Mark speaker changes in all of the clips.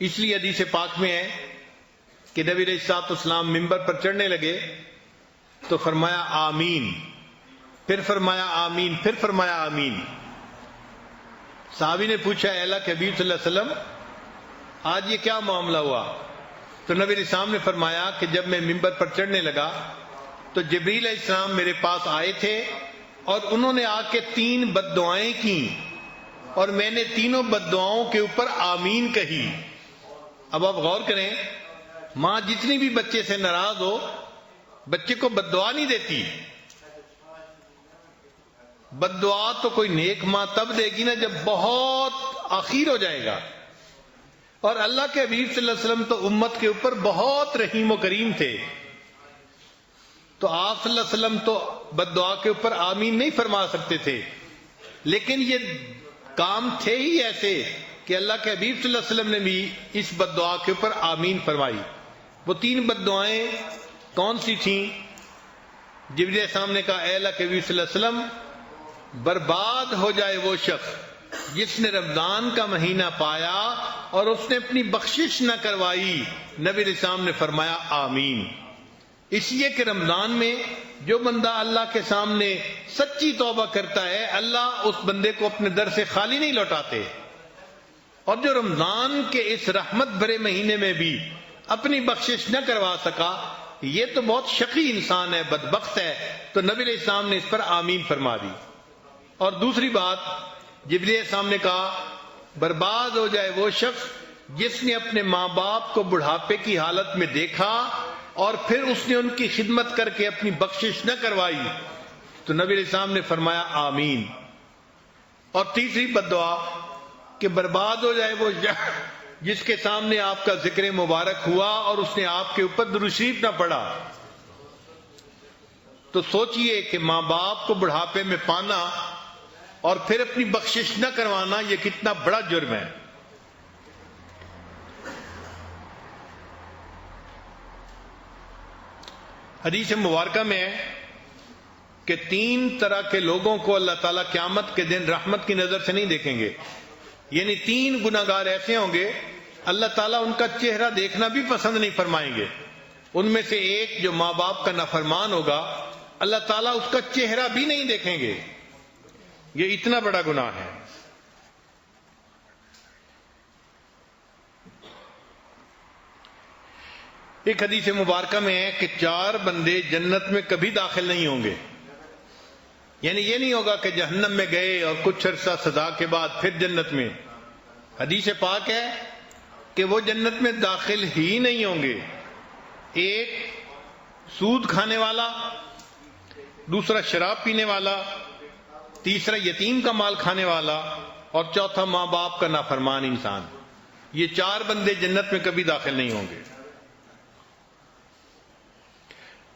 Speaker 1: اس لیے حدیث پاک میں ہے کہ نبی علیہ الصلوۃ والسلام ممبر پر چڑھنے لگے تو فرمایا آمین، پھر فرمایا آمین، پھر فرمایا آمین۔ صحابی نے پوچھا اے اللہ کے حبیب صلی اللہ علیہ وسلم آج یہ کیا معاملہ ہوا؟ تو نبی علیہ السلام نے فرمایا کہ جب میں ممبر پر چڑھنے لگا تو جبریل علیہ السلام میرے پاس آئے تھے اور انہوں نے آ کے 3 بد دعائیں کی اور میں نے تینوں بد دعاؤں کے اوپر آمین کہی۔ اب آپ غور کریں، ماں جتنی بھی بچے سے ناراض ہو بچے کو بد دعا نہیں دیتی۔ بد دعا تو کوئی نیک ماں تب دے گی نا جب بہت اخیر ہو جائے گا، اور اللہ کے حبیب صلی اللہ علیہ وسلم تو امت کے اوپر بہت رحیم و کریم تھے، تو آپ صلی اللہ علیہ وسلم تو بد دعا کے اوپر آمین نہیں فرما سکتے تھے، لیکن یہ کام تھے ہی ایسے کہ اللہ کے حبیب صلی اللہ علیہ وسلم نے بھی اس بد دعا کے اوپر آمین فرمائی۔ وہ 3 بد دعائیں کون سی تھیں؟ جبریل علیہ السلام نے کہا اے اللہ کے حبیب صلی اللہ علیہ وسلم برباد ہو جائے وہ شخص جس نے رمضان کا مہینہ پایا اور اس نے اپنی بخشش نہ کروائی۔ نبی علیہ السلام نے فرمایا آمین۔ اس لیے کہ رمضان میں جو بندہ اللہ کے سامنے سچی توبہ کرتا ہے اللہ اس بندے کو اپنے در سے خالی نہیں لوٹاتے، اور جو رمضان کے اس رحمت بھرے مہینے میں بھی اپنی بخشش نہ کروا سکا یہ تو بہت شقی انسان ہے، بدبخت ہے۔ تو نبی علیہ السلام نے اس پر آمین فرما دی۔ اور دوسری بات جبریل علیہ السلام نے کہا برباد ہو جائے وہ شخص جس نے اپنے ماں باپ کو بڑھاپے کی حالت میں دیکھا اور پھر اس نے ان کی خدمت کر کے اپنی بخشش نہ کروائی۔ تو نبی علیہ السلام نے فرمایا آمین۔ اور تیسری بد دعا کہ برباد ہو جائے وہ جس کے سامنے آپ کا ذکر مبارک ہوا اور اس نے آپ کے اوپر درود شریف نہ پڑھا۔ تو سوچئے کہ ماں باپ کو بڑھاپے میں پانا اور پھر اپنی بخشش نہ کروانا یہ کتنا بڑا جرم ہے۔ حدیث مبارکہ میں ہے کہ 3 طرح کے لوگوں کو اللہ تعالیٰ قیامت کے دن رحمت کی نظر سے نہیں دیکھیں گے، یعنی 3 گناہگار ایسے ہوں گے اللہ تعالیٰ ان کا چہرہ دیکھنا بھی پسند نہیں فرمائیں گے۔ ان میں سے ایک جو ماں باپ کا نافرمان ہوگا اللہ تعالیٰ اس کا چہرہ بھی نہیں دیکھیں گے۔ یہ اتنا بڑا گناہ ہے۔ ایک حدیث مبارکہ میں ہے کہ 4 بندے جنت میں کبھی داخل نہیں ہوں گے، یعنی یہ نہیں ہوگا کہ جہنم میں گئے اور کچھ عرصہ سزا کے بعد پھر جنت میں۔ حدیث پاک ہے کہ وہ جنت میں داخل ہی نہیں ہوں گے۔ ایک سود کھانے والا، دوسرا شراب پینے والا، تیسرا یتیم کا مال کھانے والا، اور چوتھا ماں باپ کا نافرمان انسان۔ یہ 4 بندے جنت میں کبھی داخل نہیں ہوں گے۔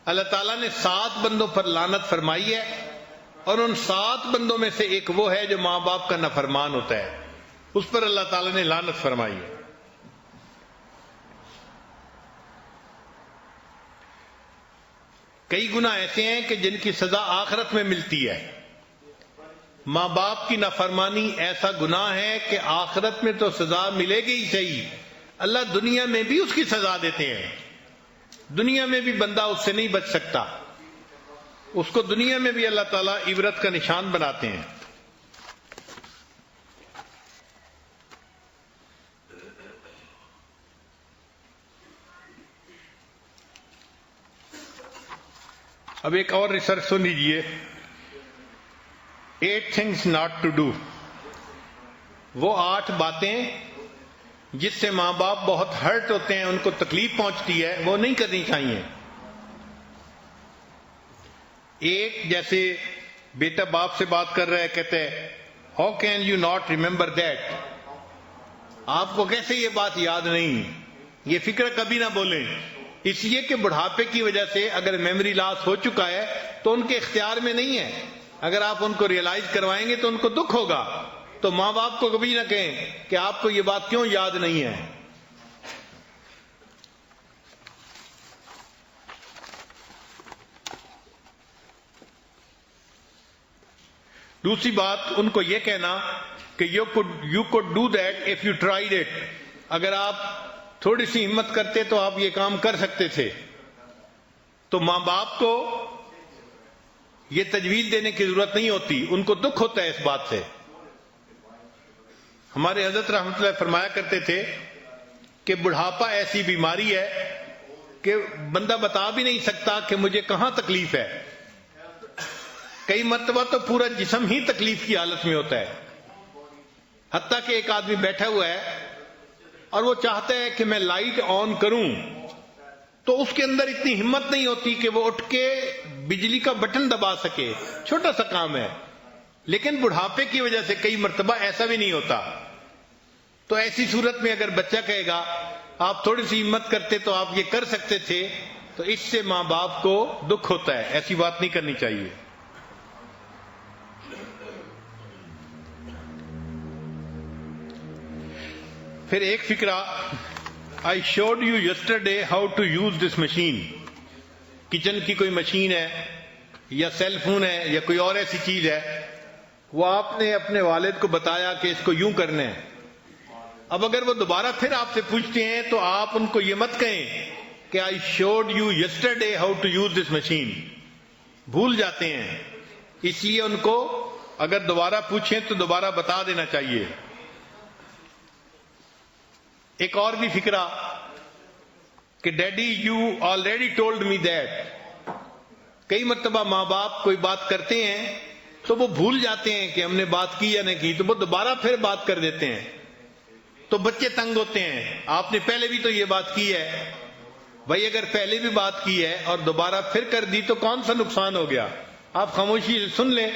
Speaker 1: اللہ تعالیٰ نے 7 بندوں پر لعنت فرمائی ہے، اور ان 7 بندوں میں سے ایک وہ ہے جو ماں باپ کا نافرمان ہوتا ہے، اس پر اللہ تعالیٰ نے لعنت فرمائی ہے۔ کئی گناہ ایسے ہیں کہ جن کی سزا آخرت میں ملتی ہے۔ ماں باپ کی نافرمانی ایسا گناہ ہے کہ آخرت میں تو سزا ملے گی ہی صحیح، اللہ دنیا میں بھی اس کی سزا دیتے ہیں۔ دنیا میں بھی بندہ اس سے نہیں بچ سکتا، اس کو دنیا میں بھی اللہ تعالیٰ عبرت کا نشان بناتے ہیں۔ اب ایک اور ریسرچ سن لیجئے، 8 things not to do، وہ 8 باتیں جس سے ماں باپ بہت ہرٹ ہوتے ہیں، ان کو تکلیف پہنچتی ہے، وہ نہیں کرنی چاہیے۔ ایک، جیسے بیٹا باپ سے بات کر رہا ہے، کہتے ہیں how can you not remember that, آپ کو کیسے یہ بات یاد نہیں، یہ فکر کبھی نہ بولیں، اس لیے کہ بڑھاپے کی وجہ سے اگر میموری لاس ہو چکا ہے تو ان کے اختیار میں نہیں ہے۔ اگر آپ ان کو ریئلائز کروائیں گے تو ان کو دکھ ہوگا۔ تو ماں باپ کو کبھی نہ کہیں کہ آپ کو یہ بات کیوں یاد نہیں ہے۔ دوسری بات، ان کو یہ کہنا کہ you could do that if you tried it، اگر آپ تھوڑی سی ہمت کرتے تو آپ یہ کام کر سکتے تھے. تو ماں باپ کو یہ تجویز دینے کی ضرورت نہیں ہوتی، ان کو دکھ ہوتا ہے اس بات سے. ہمارے حضرت رحمۃ اللہ فرمایا کرتے تھے کہ بڑھاپا ایسی بیماری ہے کہ بندہ بتا بھی نہیں سکتا کہ مجھے کہاں تکلیف ہے. کئی مرتبہ تو پورا جسم ہی تکلیف کی حالت میں ہوتا ہے. حتیٰ کہ ایک آدمی بیٹھا ہوا ہے اور وہ چاہتا ہے کہ میں لائٹ آن کروں، تو اس کے اندر اتنی ہمت نہیں ہوتی کہ وہ اٹھ کے بجلی کا بٹن دبا سکے. چھوٹا سا کام ہے، لیکن بڑھاپے کی وجہ سے کئی مرتبہ ایسا بھی نہیں ہوتا. تو ایسی صورت میں اگر بچہ کہے گا آپ تھوڑی سی ہمت کرتے تو آپ یہ کر سکتے تھے، تو اس سے ماں باپ کو دکھ ہوتا ہے. ایسی بات نہیں کرنی چاہیے. پھر ایک فکرہ، I showed you yesterday how to use this machine. Kitchen کی کوئی مشین ہے یا سیل فون ہے یا کوئی اور ایسی چیز ہے، وہ آپ نے اپنے والد کو بتایا کہ اس کو یوں کرنا ہے. اب اگر وہ دوبارہ پھر آپ سے پوچھتے ہیں تو آپ ان کو یہ مت کہیں کہ I showed you yesterday how to use this machine. بھول جاتے ہیں. اس لیے ان کو اگر دوبارہ پوچھیں تو دوبارہ بتا دینا چاہیے. ایک اور بھی فکرہ کہ daddy you already told me that. کئی مرتبہ ماں باپ کوئی بات کرتے ہیں تو وہ بھول جاتے ہیں کہ ہم نے بات کی یا نہیں کی، تو وہ دوبارہ پھر بات کر دیتے ہیں. تو بچے تنگ ہوتے ہیں، آپ نے پہلے بھی تو یہ بات کی ہے. بھائی اگر پہلے بھی بات کی ہے اور دوبارہ پھر کر دی تو کون سا نقصان ہو گیا؟ آپ خاموشی سے سن لیں.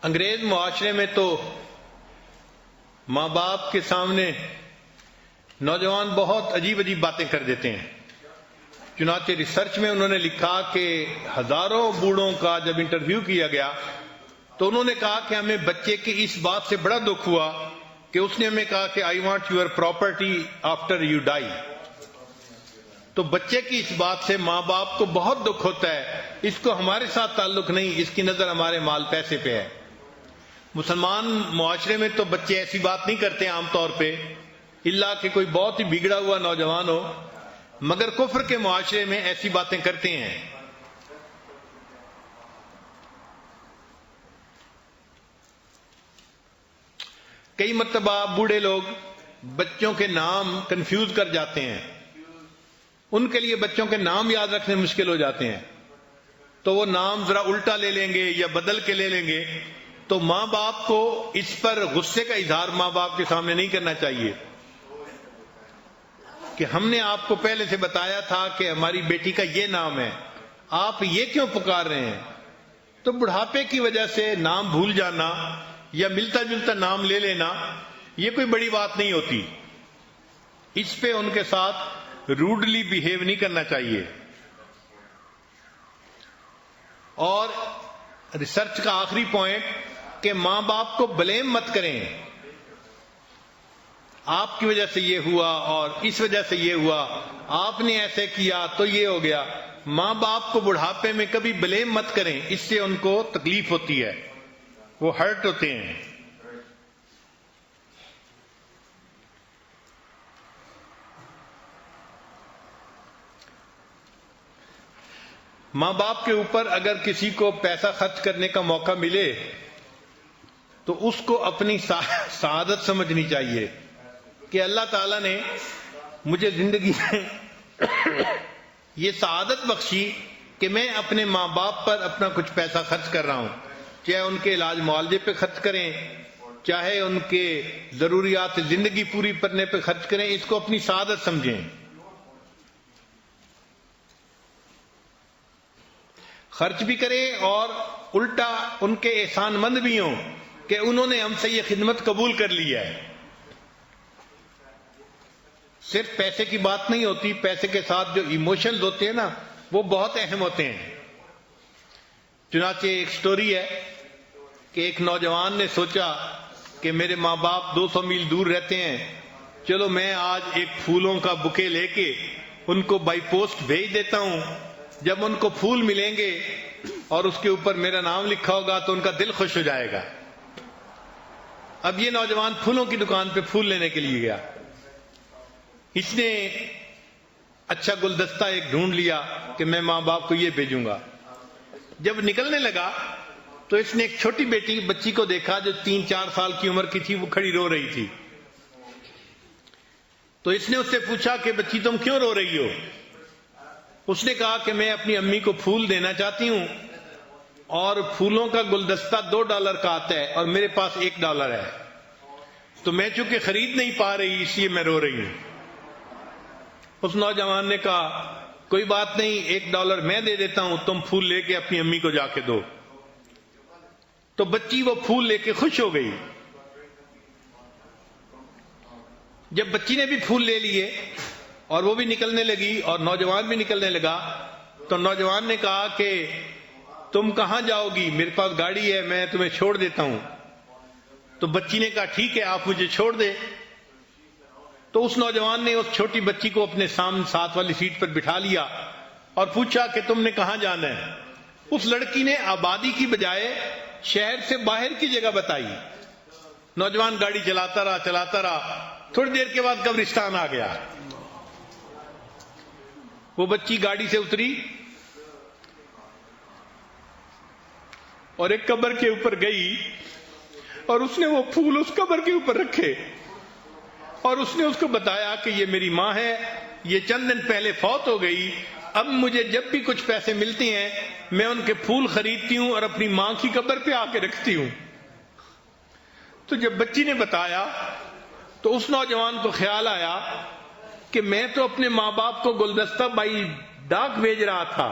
Speaker 1: انگریز معاشرے میں تو ماں باپ کے سامنے نوجوان بہت عجیب عجیب باتیں کر دیتے ہیں. چنانچہ ریسرچ میں انہوں نے لکھا کہ ہزاروں بوڑھوں کا جب انٹرویو کیا گیا تو انہوں نے کہا کہ ہمیں بچے کی اس بات سے بڑا دکھ ہوا کہ اس نے ہمیں کہا کہ I want your property after you die. تو بچے کی اس بات سے ماں باپ کو بہت دکھ ہوتا ہے. اس کو ہمارے ساتھ تعلق نہیں، اس کی نظر ہمارے مال پیسے پہ ہے. مسلمان معاشرے میں تو بچے ایسی بات نہیں کرتے عام طور پہ، الا کہ کوئی بہت ہی بگڑا ہوا نوجوان ہو، مگر کفر کے معاشرے میں ایسی باتیں کرتے ہیں. کئی مرتبہ بوڑھے لوگ بچوں کے نام کنفیوز کر جاتے ہیں. ان کے لیے بچوں کے نام یاد رکھنے مشکل ہو جاتے ہیں، تو وہ نام ذرا الٹا لے لیں گے یا بدل کے لے لیں گے. تو ماں باپ کو اس پر غصے کا اظہار ماں باپ کے سامنے نہیں کرنا چاہیے کہ ہم نے آپ کو پہلے سے بتایا تھا کہ ہماری بیٹی کا یہ نام ہے، آپ یہ کیوں پکار رہے ہیں. تو بڑھاپے کی وجہ سے نام بھول جانا یا ملتا جلتا نام لے لینا یہ کوئی بڑی بات نہیں ہوتی. اس پہ ان کے ساتھ روڈلی بیہیو نہیں کرنا چاہیے. اور ریسرچ کا آخری پوائنٹ کہ ماں باپ کو بلیم مت کریں. آپ کی وجہ سے یہ ہوا اور اس وجہ سے یہ ہوا، آپ نے ایسے کیا تو یہ ہو گیا. ماں باپ کو بڑھاپے میں کبھی بلیم مت کریں، اس سے ان کو تکلیف ہوتی ہے، وہ ہرٹ ہوتے ہیں. ماں باپ کے اوپر اگر کسی کو پیسہ خرچ کرنے کا موقع ملے تو اس کو اپنی سعادت سمجھنی چاہیے کہ اللہ تعالیٰ نے مجھے زندگی میں یہ سعادت بخشی کہ میں اپنے ماں باپ پر اپنا کچھ پیسہ خرچ کر رہا ہوں، چاہے ان کے علاج معالجے پہ خرچ کریں، چاہے ان کے ضروریات زندگی پوری کرنے پہ خرچ کریں. اس کو اپنی سعادت سمجھیں. خرچ بھی کریں اور الٹا ان کے احسان مند بھی ہوں کہ انہوں نے ہم سے یہ خدمت قبول کر لی ہے. صرف پیسے کی بات نہیں ہوتی، پیسے کے ساتھ جو ایموشنز ہوتے ہیں نا وہ بہت اہم ہوتے ہیں. چنانچہ ایک سٹوری ہے کہ ایک نوجوان نے سوچا کہ میرے ماں باپ 200 میل دور رہتے ہیں، چلو میں آج ایک پھولوں کا بکے لے کے ان کو بائی پوسٹ بھیج دیتا ہوں جب ان کو پھول ملیں گے اور اس کے اوپر میرا نام لکھا ہوگا تو ان کا دل خوش ہو جائے گا۔ اب یہ نوجوان پھولوں کی دکان پہ پھول لینے کے لیے گیا۔ اس نے اچھا گلدستہ ایک ڈھونڈ لیا کہ میں ماں باپ کو یہ بھیجوں گا۔ جب نکلنے لگا تو اس نے ایک چھوٹی بچی کو دیکھا جو 3-4 سال کی عمر کی تھی، وہ کھڑی رو رہی تھی۔ تو اس نے اس سے پوچھا کہ بچی تم کیوں رو رہی ہو؟ اس نے کہا کہ میں اپنی امی کو پھول دینا چاہتی ہوں اور پھولوں کا گلدستہ $2 کا آتا ہے اور میرے پاس $1 ہے، تو میں چونکہ خرید نہیں پا رہی اس لیے میں رو رہی ہوں۔ اس نوجوان نے کہا کوئی بات نہیں، $1 میں دے دیتا ہوں، تم پھول لے کے اپنی امی کو جا کے دو۔ تو بچی وہ پھول لے کے خوش ہو گئی۔ جب بچی نے بھی پھول لے لیے اور وہ بھی نکلنے لگی اور نوجوان بھی نکلنے لگا تو نوجوان نے کہا کہ تم کہاں جاؤ گی؟ میرے پاس گاڑی ہے، میں تمہیں چھوڑ دیتا ہوں۔ تو بچی نے کہا ٹھیک ہے، آپ مجھے چھوڑ دیں۔ تو اس نوجوان نے اس چھوٹی بچی کو اپنے ساتھ والی سیٹ پر بٹھا لیا اور پوچھا کہ تم نے کہاں جانا ہے؟ اس لڑکی نے آبادی کی بجائے شہر سے باہر کی جگہ بتائی۔ نوجوان گاڑی چلاتا رہا، تھوڑی دیر کے بعد قبرستان آ گیا۔ وہ بچی گاڑی سے اتری اور ایک قبر کے اوپر گئی اور اس نے وہ پھول اس قبر کے اوپر رکھے اور اس نے اس کو بتایا کہ یہ میری ماں ہے، یہ چند دن پہلے فوت ہو گئی، اب مجھے جب بھی کچھ پیسے ملتے ہیں میں ان کے پھول خریدتی ہوں اور اپنی ماں کی قبر پہ آ کے رکھتی ہوں۔ تو جب بچی نے بتایا تو اس نوجوان کو خیال آیا کہ میں تو اپنے ماں باپ کو گلدستہ بائی ڈاک بھیج رہا تھا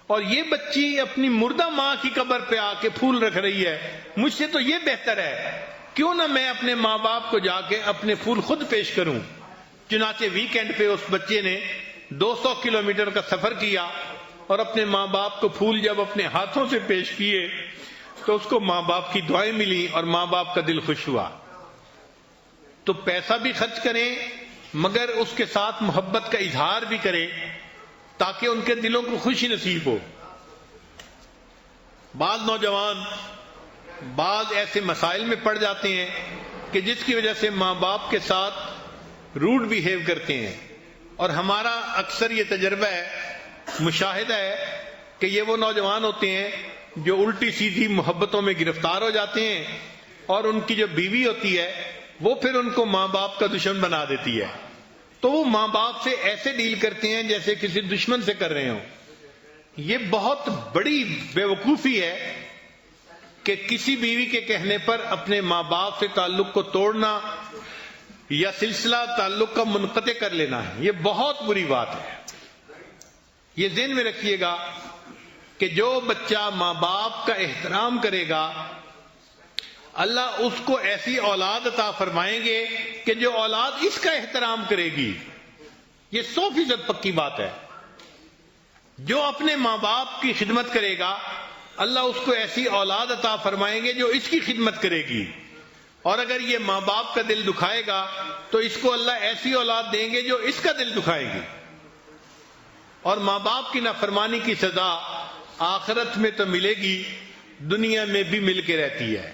Speaker 1: اور یہ بچی اپنی مردہ ماں کی قبر پہ آ کے پھول رکھ رہی ہے، مجھ سے تو یہ بہتر ہے کیوں نہ میں اپنے ماں باپ کو جا کے اپنے پھول خود پیش کروں۔ چنانچہ ویکینڈ پہ اس بچے نے 200 کلومیٹر کا سفر کیا اور اپنے ماں باپ کو پھول جب اپنے ہاتھوں سے پیش کیے تو اس کو ماں باپ کی دعائیں ملی اور ماں باپ کا دل خوش ہوا۔ تو پیسہ بھی خرچ کریں مگر اس کے ساتھ محبت کا اظہار بھی کریں تاکہ ان کے دلوں کو خوشی نصیب ہو۔ بعض نوجوان بعض ایسے مسائل میں پڑ جاتے ہیں کہ جس کی وجہ سے ماں باپ کے ساتھ روڈ بیہیو کرتے ہیں، اور ہمارا اکثر یہ تجربہ ہے، مشاہدہ ہے کہ یہ وہ نوجوان ہوتے ہیں جو الٹی سیدھی محبتوں میں گرفتار ہو جاتے ہیں اور ان کی جو بیوی ہوتی ہے وہ پھر ان کو ماں باپ کا دشمن بنا دیتی ہے، تو وہ ماں باپ سے ایسے ڈیل کرتے ہیں جیسے کسی دشمن سے کر رہے ہوں۔ یہ بہت بڑی بیوقوفی ہے کہ کسی بیوی کے کہنے پر اپنے ماں باپ سے تعلق کو توڑنا یا سلسلہ تعلق کا منقطع کر لینا ہے، یہ بہت بری بات ہے۔ یہ ذہن میں رکھیے گا کہ جو بچہ ماں باپ کا احترام کرے گا اللہ اس کو ایسی اولاد عطا فرمائیں گے کہ جو اولاد اس کا احترام کرے گی، یہ 100% پکی بات ہے۔ جو اپنے ماں باپ کی خدمت کرے گا اللہ اس کو ایسی اولاد عطا فرمائیں گے جو اس کی خدمت کرے گی، اور اگر یہ ماں باپ کا دل دکھائے گا تو اس کو اللہ ایسی اولاد دیں گے جو اس کا دل دکھائے گی، اور ماں باپ کی نافرمانی کی سزا آخرت میں تو ملے گی، دنیا میں بھی مل کے رہتی ہے۔